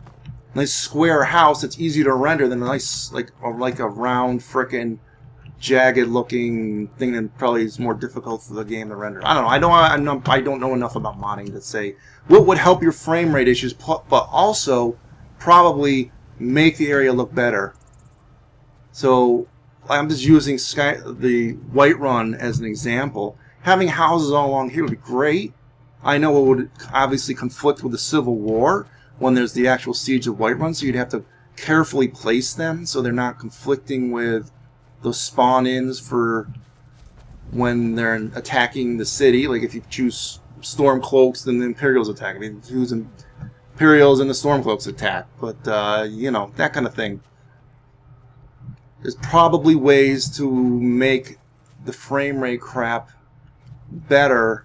Speaker 1: nice square house that's easier to render than a nice like a round frickin' jagged looking thing that probably is more difficult for the game to render. I don't know. I don't know enough about modding to say what would help your frame rate issues, but also probably make the area look better. So I'm just using the Whiterun as an example. Having houses all along here would be great. I know it would obviously conflict with the Civil War when there's the actual siege of Whiterun, so you'd have to carefully place them so they're not conflicting with those spawn-ins for when they're attacking the city. Like if you choose Stormcloaks, then the Imperials attack. I mean, choose Imperials and the Stormcloaks attack. But, you know, that kind of thing. There's probably ways to make the frame rate crap better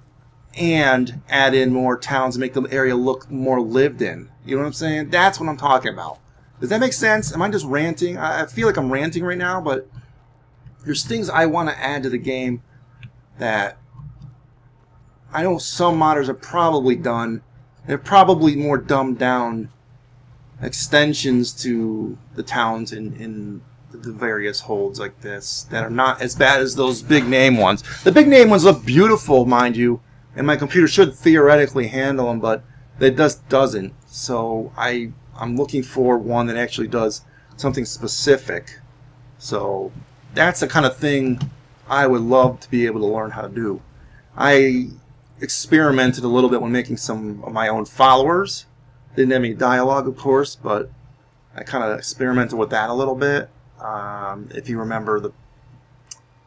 Speaker 1: and add in more towns and make the area look more lived in. You know what I'm saying? That's what I'm talking about. Does that make sense? Am I just ranting? I feel like I'm ranting right now, but there's things I want to add to the game that I know some modders have probably done. They're probably more dumbed down extensions to the towns in the various holds like this that are not as bad as those big name ones. The big name ones look beautiful, mind you, and my computer should theoretically handle them, but it just doesn't. So I'm looking for one that actually does something specific. So that's the kind of thing I would love to be able to learn how to do. I experimented a little bit when making some of my own followers. Didn't have any dialogue, of course, but I kind of experimented with that a little bit. If you remember the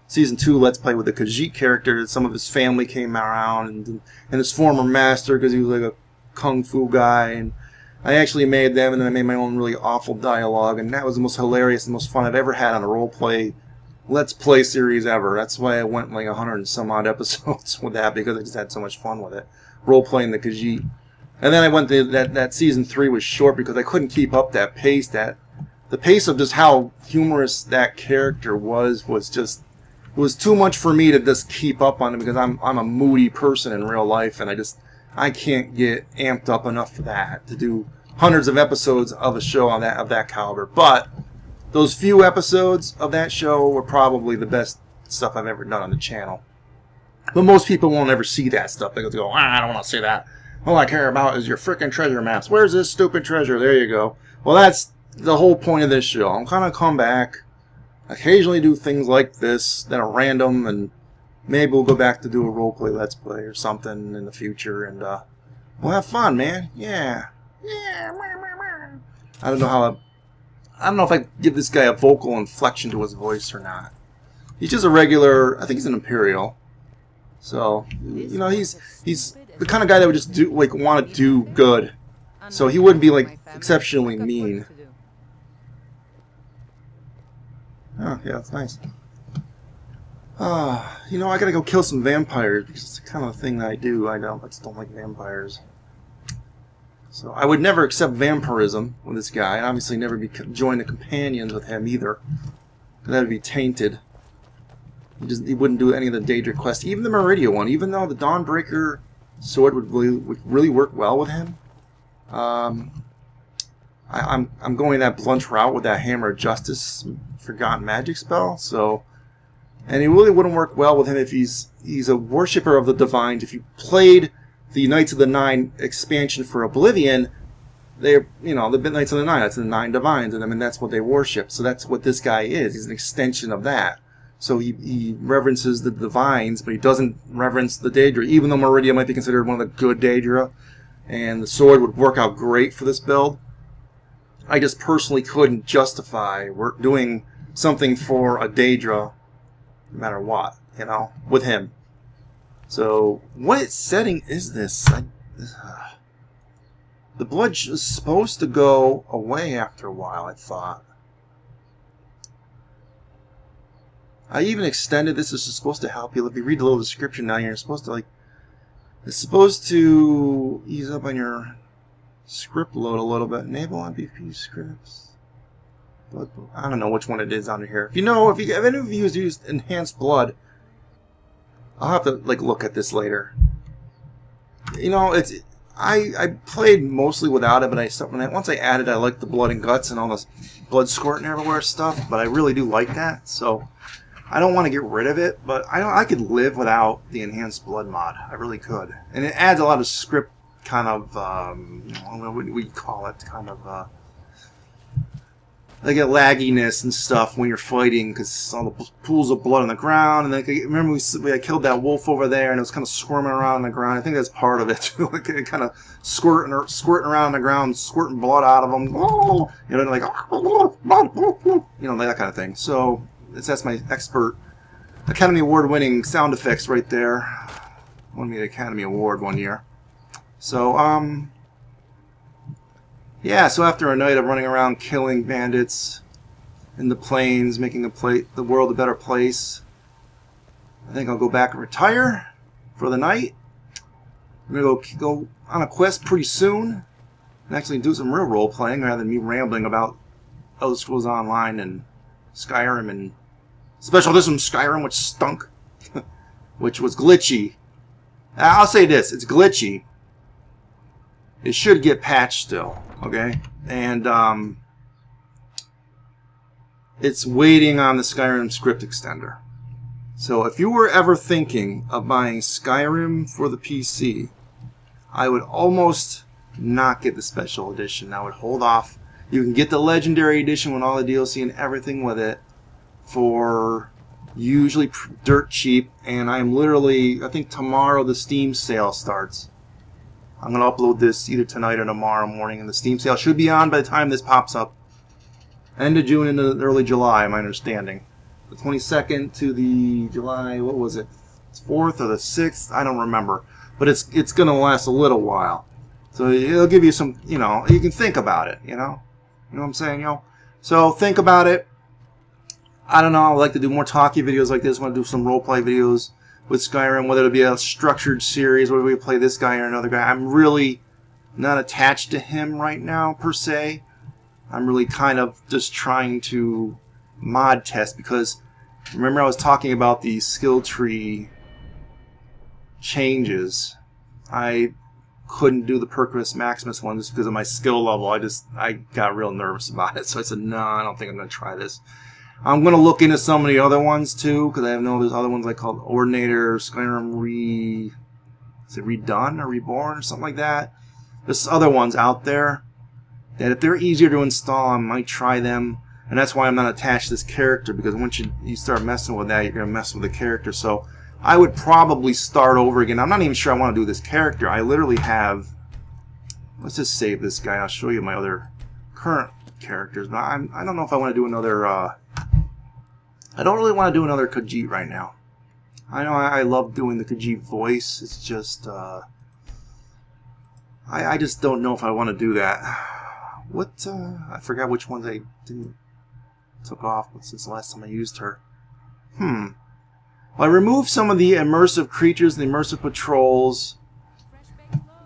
Speaker 1: Season 2 Let's Play with the Khajiit character, some of his family came around, and his former master, because he was like a kung fu guy, and I actually made them, and then I made my own really awful dialogue, and that was the most hilarious and most fun I've ever had on a roleplay Let's Play series ever. That's why I went like 100 and some odd episodes with that, because I just had so much fun with it, role-playing the Khajiit. And then I went to that Season 3 was short because I couldn't keep up that pace. The pace of just how humorous that character was just, it was too much for me to just keep up on it, because I'm a moody person in real life, and I can't get amped up enough for that to do hundreds of episodes of a show of that caliber. But those few episodes of that show were probably the best stuff I've ever done on the channel. But most people won't ever see that stuff. They go, I don't want to see that. All I care about is your frickin' treasure maps. Where's this stupid treasure? There you go. Well, that's the whole point of this show. I'm kind of come back, occasionally do things like this that are random, and maybe we'll go back to do a roleplay Let's Play or something in the future, and we'll have fun, man. Yeah. I don't know if I give this guy a vocal inflection to his voice or not. He's just a regular, I think he's an Imperial. So, you know, he's the kind of guy that would just want to do good. So he wouldn't be like exceptionally mean. Oh, yeah, it's nice. You know, I gotta go kill some vampires, because it's the kind of thing that I do. I just don't like vampires. So I would never accept vampirism with this guy. I'd obviously never join the companions with him either. That would be tainted. He wouldn't do any of the Daedra quests, even the Meridia one. Even though the Dawnbreaker sword would really work well with him. I'm going that blunt route with that Hammer of Justice Forgotten Magic spell. So, and it really wouldn't work well with him if he's a worshipper of the Divines. If you played the Knights of the Nine expansion for Oblivion, they're, you know, the Knights of the Nine, that's the 9 Divines, and I mean that's what they worship. So that's what this guy is. He's an extension of that. So he reverences the Divines, but he doesn't reverence the Daedra, even though Meridia might be considered one of the good Daedra, and the sword would work out great for this build. I just personally couldn't justify doing something for a Daedra, no matter what, you know, with him. So, what setting is this? The blood is supposed to go away after a while, I thought. I even extended this. This is supposed to help you. If you read the little description down here, you're supposed to, like, it's supposed to ease up on your script load a little bit. Enable MVP scripts. I don't know which one it is under here. If you know, if any of you used enhanced blood, I'll have to like look at this later. You know, I played mostly without it, but once I added, I liked the blood and guts and all this blood squirting everywhere stuff. But I really do like that. So I don't want to get rid of it, but I could live without the enhanced blood mod. I really could. And it adds a lot of script kind of, I don't know what you call it, kind of, like a lagginess and stuff when you're fighting, because all the pools of blood on the ground. And then, remember we killed that wolf over there, and it was kind of squirming around on the ground. I think that's part of it. Like it kind of squirting around on the ground, squirting blood out of them. You know, like that kind of thing. So that's my expert Academy Award-winning sound effects right there. Won me the Academy Award one year. So yeah, so after a night of running around killing bandits in the plains, making the world a better place, I think I'll go back and retire for the night. I'm going to go on a quest pretty soon and actually do some real role-playing rather than me rambling about Elder Scrolls Online and Skyrim and Special Edition Skyrim, which stunk, which was glitchy. I'll say this, it's glitchy. It should get patched still. Okay, and it's waiting on the Skyrim script extender. So if you were ever thinking of buying Skyrim for the PC, I would almost not get the special edition. I would hold off. You can get the legendary edition with all the DLC and everything with it for usually dirt cheap, and I'm literally, I think tomorrow the Steam sale starts. I'm going to upload this either tonight or tomorrow morning, and the Steam sale should be on by the time this pops up. End of June into early July, my understanding. The 22nd to the July, what was it, 4th or the 6th? I don't remember. But it's going to last a little while. So it'll give you some, you know, you can think about it, you know? You know what I'm saying, yo? So think about it. I don't know, I would like to do more talky videos like this. I want to do some roleplay videos with Skyrim, whether it be a structured series where we play this guy or another guy. I'm really not attached to him right now, per se. I'm really kind of just trying to mod test, because remember I was talking about the skill tree changes. I couldn't do the Percus Maximus one just because of my skill level. I got real nervous about it, so I said, no, I don't think I'm going to try this. I'm going to look into some of the other ones too, because I know there's other ones like called Ordinator, Skyrim Redone or Reborn or something like that. There's other ones out there that if they're easier to install, I might try them. And that's why I'm not attached to this character, because once you start messing with that, you're going to mess with the character. So I would probably start over again. I'm not even sure I want to do this character. I literally have... Let's just save this guy. I'll show you my other current characters. But I don't know if I want to do another... I don't really want to do another Khajiit right now. I know I love doing the Khajiit voice. It's just... I just don't know if I want to do that. What... I forgot which ones I took off since the last time I used her. Well, I removed some of the immersive creatures and the immersive patrols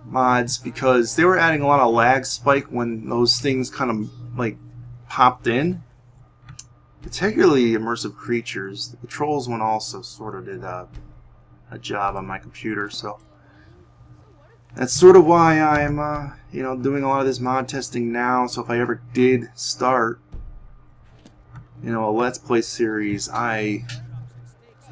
Speaker 1: mods because they were adding a lot of lag spike when those things kind of like popped in. Particularly immersive creatures. The patrols one also sort of did a job on my computer, so that's sort of why I'm you know, doing a lot of this mod testing now. So if I ever did start, you know, a Let's Play series,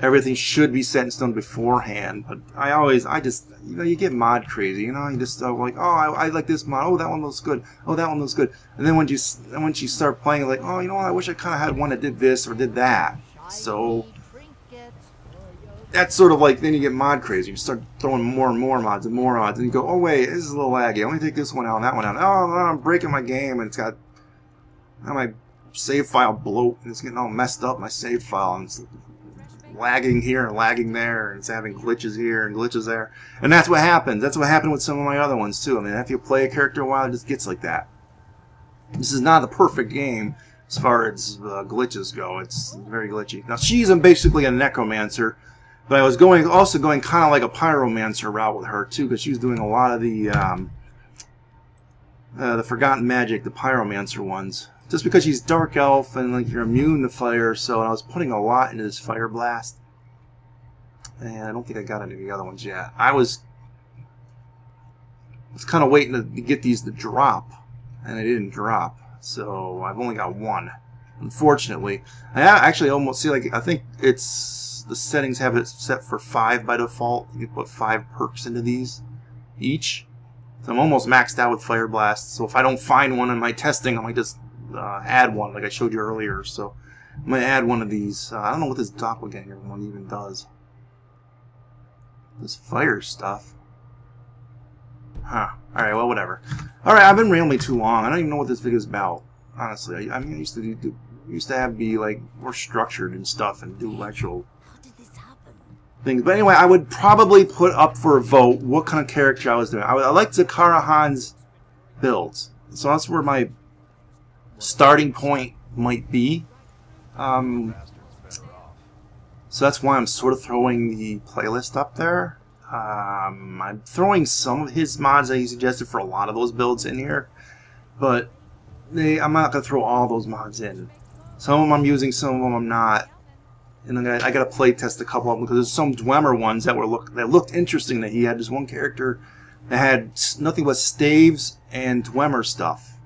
Speaker 1: everything should be set in stone beforehand. But I just, you know, you get mod crazy, you know, you just like, oh, I like this mod, oh, that one looks good, oh, that one looks good, and then once you start playing, like, oh, you know what, I wish I kind of had one that did this or did that. So that's sort of like, then you get mod crazy. You start throwing more and more mods, and you go, oh wait, this is a little laggy. I want to take this one out and that one out. Oh, no, I'm breaking my game, and it's got my save file bloat, and it's getting all messed up, my save file, and it's lagging here and lagging there, and it's having glitches here and glitches there. And that's what happens. That's what happened with some of my other ones too. I mean, after you play a character a while, it just gets like that. This is not a perfect game as far as glitches go. It's very glitchy. Now, she's basically a necromancer, but I was also going kind of like a pyromancer route with her too, because she was doing a lot of the Forgotten Magic, the pyromancer ones. Just because she's dark elf and like you're immune to fire, so I was putting a lot into this fire blast, and I don't think I got any of the other ones yet. I was kind of waiting to get these to drop, and they didn't drop, so I've only got one. unfortunately. I actually almost see, like, I think it's, the settings have it set for 5 by default. You can put 5 perks into these each. So I'm almost maxed out with Fire Blast. So if I don't find one in my testing, I might just add one, like I showed you earlier. So I'm going to add one of these. I don't know what this doppelganger one even does. This fire stuff. Huh. Alright, well, whatever. Alright, I've been rambling too long. I don't even know what this video is about. Honestly, I mean, I used to have be like more structured and stuff and do actual things. But anyway, I would probably put up for a vote what kind of character I was doing. I like Zakara Han's builds, so that's where my starting point might be. So that's why I'm sort of throwing the playlist up there. I'm throwing some of his mods that he suggested for a lot of those builds in here, but I'm not going to throw all those mods in. Some of them I'm using, some of them I'm not. And then I got to play test a couple of them because there's some Dwemer ones that looked interesting. That he had this one character that had nothing but staves and Dwemer stuff,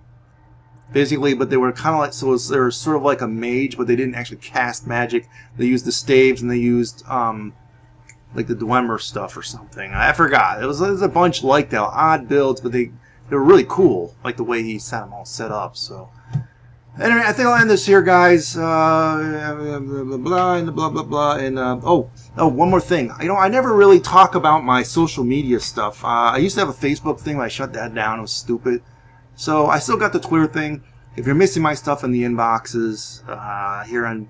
Speaker 1: basically. But they were kind of like, they were sort of like a mage, but they didn't actually cast magic. They used the staves and they used like the Dwemer stuff or something. I forgot. It was a bunch like that, odd builds, but they were really cool, like the way he had them all set up. So. Anyway, I think I'll end this here, guys. Blah, blah, blah, and blah, blah, blah. And, oh, one more thing. You know, I never really talk about my social media stuff. I used to have a Facebook thing, but I shut that down. It was stupid. So, I still got the Twitter thing. If you're missing my stuff in the inboxes, here on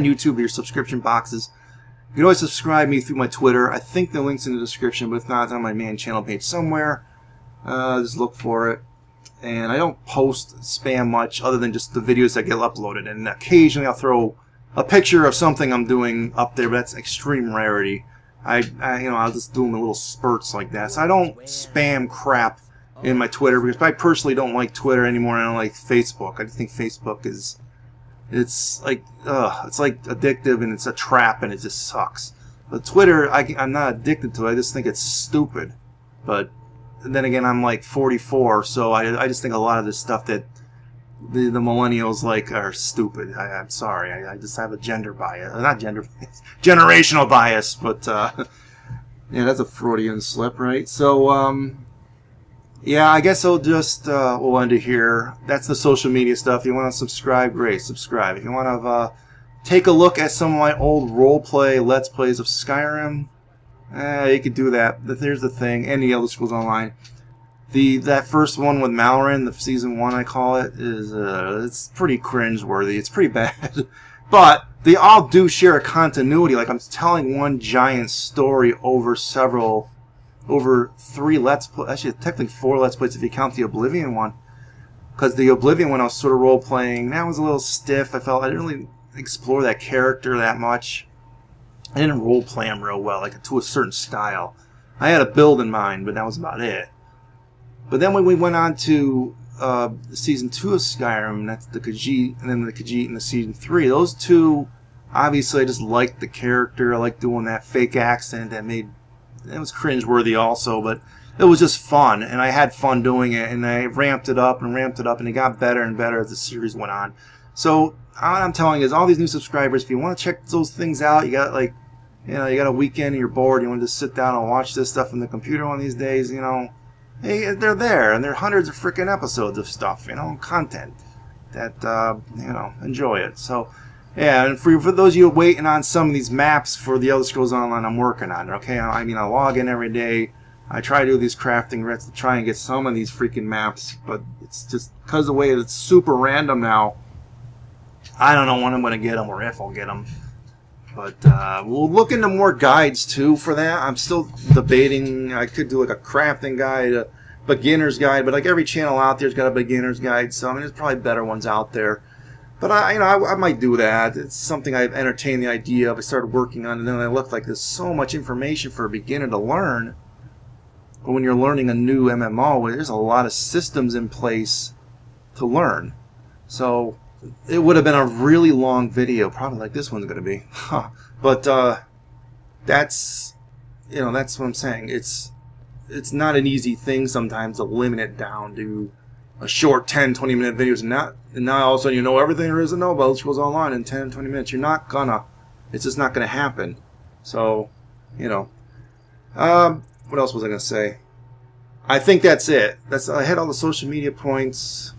Speaker 1: YouTube, your subscription boxes, you can always subscribe me through my Twitter. I think the link's in the description, but if not, it's on my main channel page somewhere. Just look for it. And I don't post spam much other than just the videos that get uploaded. And occasionally I'll throw a picture of something I'm doing up there, but that's extreme rarity. I'll just do them in little spurts like that. So I don't spam crap in my Twitter because I personally don't like Twitter anymore. And I don't like Facebook. I just think Facebook it's like addictive and it's a trap and it just sucks. But Twitter, I'm not addicted to it. I just think it's stupid. But then again, I'm like 44, so I just think a lot of this stuff that the millennials like are stupid. I'm sorry, I just have a gender bias, not gender bias, generational bias. But yeah, that's a Freudian slip, right? So yeah, I guess I'll just we'll end it here. That's the social media stuff. If you want to subscribe, great, subscribe. If you want to take a look at some of my old roleplay Let's Plays of Skyrim, you could do that. But here's the thing, and the Elder Scrolls Online. That first one with Malryn, the season 1 I call it, is it's pretty cringe-worthy. It's pretty bad. But they all do share a continuity. Like I'm telling one giant story over 3 Let's Plays. Actually, technically 4 Let's Plays if you count the Oblivion one. Because the Oblivion one I was sort of role-playing. That was a little stiff. I felt I didn't really explore that character that much. I didn't role-play him real well, like to a certain style. I had a build in mind, but that was about it. But then when we went on to Season 2 of Skyrim, that's the Khajiit, and then the Khajiit in the Season 3, those two, obviously I just liked the character. I liked doing that fake accent that made... It was cringe-worthy also, but it was just fun, and I had fun doing it, and I ramped it up, and it got better and better as the series went on. So, what I'm telling you is, all these new subscribers, if you want to check those things out, you got like... You know, you got a weekend and you're bored, you want to just sit down and watch this stuff on the computer one of these days, you know, hey, they're there, and there are hundreds of freaking episodes of stuff, you know, content that, you know, enjoy it. So, yeah, and for those of you waiting on some of these maps for the Elder Scrolls Online, I'm working on it, okay? I mean, I log in every day, I try to do these crafting reds to try and get some of these freaking maps, but it's just, because of the way it's super random now, I don't know when I'm going to get them or if I'll get them. But we'll look into more guides too for that. I'm still debating. I could do like a crafting guide, a beginner's guide, but like every channel out there's got a beginner's guide. So I mean, there's probably better ones out there. But I might do that. It's something I've entertained the idea of. I started working on it, and then I looked like there's so much information for a beginner to learn. But when you're learning a new MMO, there's a lot of systems in place to learn. So it would have been a really long video, probably like this one's going to be. But that's, you know, that's what I'm saying. It's not an easy thing sometimes to limit it down to a short 10-20 minute videos, and now all of a sudden you know everything there is to know about Elder Scrolls Online in 10-20 minutes. You're not gonna. It's just not gonna happen. So, you know. What else was I gonna say? I think that's it. I had all the social media points.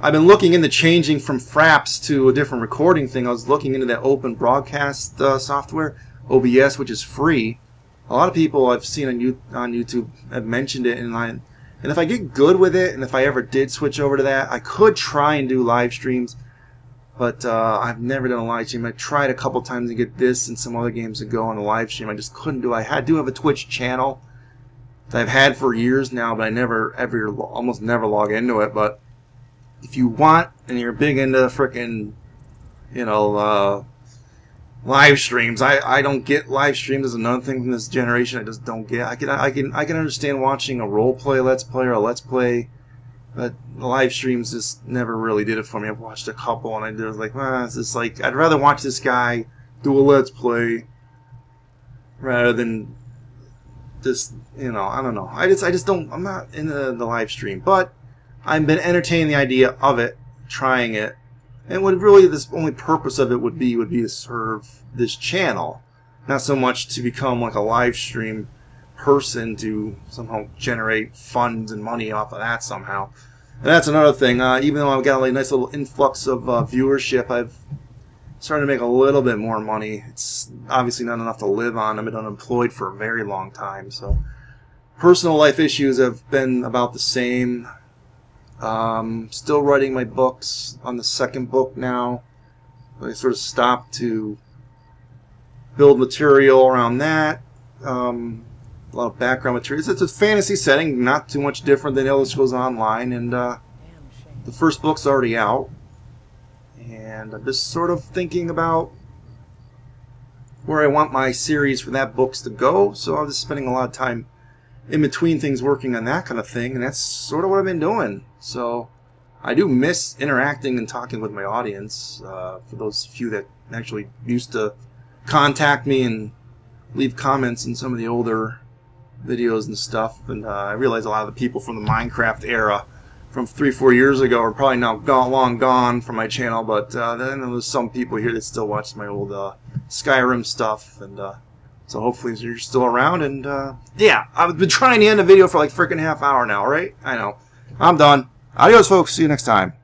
Speaker 1: I've been looking into changing from Fraps to a different recording thing. I was looking into that open broadcast software, OBS, which is free. A lot of people I've seen on YouTube have mentioned it, and if I get good with it, and if I ever did switch over to that, I could try and do live streams. But I've never done a live stream. I tried a couple times to get this and some other games to go on a live stream. I just couldn't do it. I do have a Twitch channel that I've had for years now, but I almost never log into it. But if you want, and you're big into frickin', you know, live streams, I don't get live streams. Is another thing from this generation I just don't get. I can understand watching a roleplay let's play or a let's play, but live streams just never really did it for me. I've watched a couple, and I was like, it's just like, I'd rather watch this guy do a let's play rather than just, you know, I don't know. I just don't. I'm not into the live stream, but I've been entertaining the idea of it, trying it, and what really the only purpose of it would be to serve this channel, not so much to become like a live stream person to somehow generate funds and money off of that somehow. And that's another thing. Even though I've got a nice little influx of viewership, I've started to make a little bit more money. It's obviously not enough to live on. I've been unemployed for a very long time, so personal life issues have been about the same. Still writing my books on the second book now. I sort of stopped to build material around that. A lot of background materials. It's a fantasy setting, not too much different than Elder Scrolls Online, and the first book's already out. And I'm just sort of thinking about where I want my series for that books to go, so I'm just spending a lot of time in between things working on that kind of thing, and that's sort of what I've been doing. So I do miss interacting and talking with my audience, for those few that actually used to contact me and leave comments in some of the older videos and stuff. And I realize a lot of the people from the Minecraft era from 3-4 years ago are probably now long gone from my channel, but then there's some people here that still watch my old Skyrim stuff, and so hopefully you're still around. And yeah, I've been trying to end a video for like freaking half hour now, right? I know. I'm done. Adios, folks. See you next time.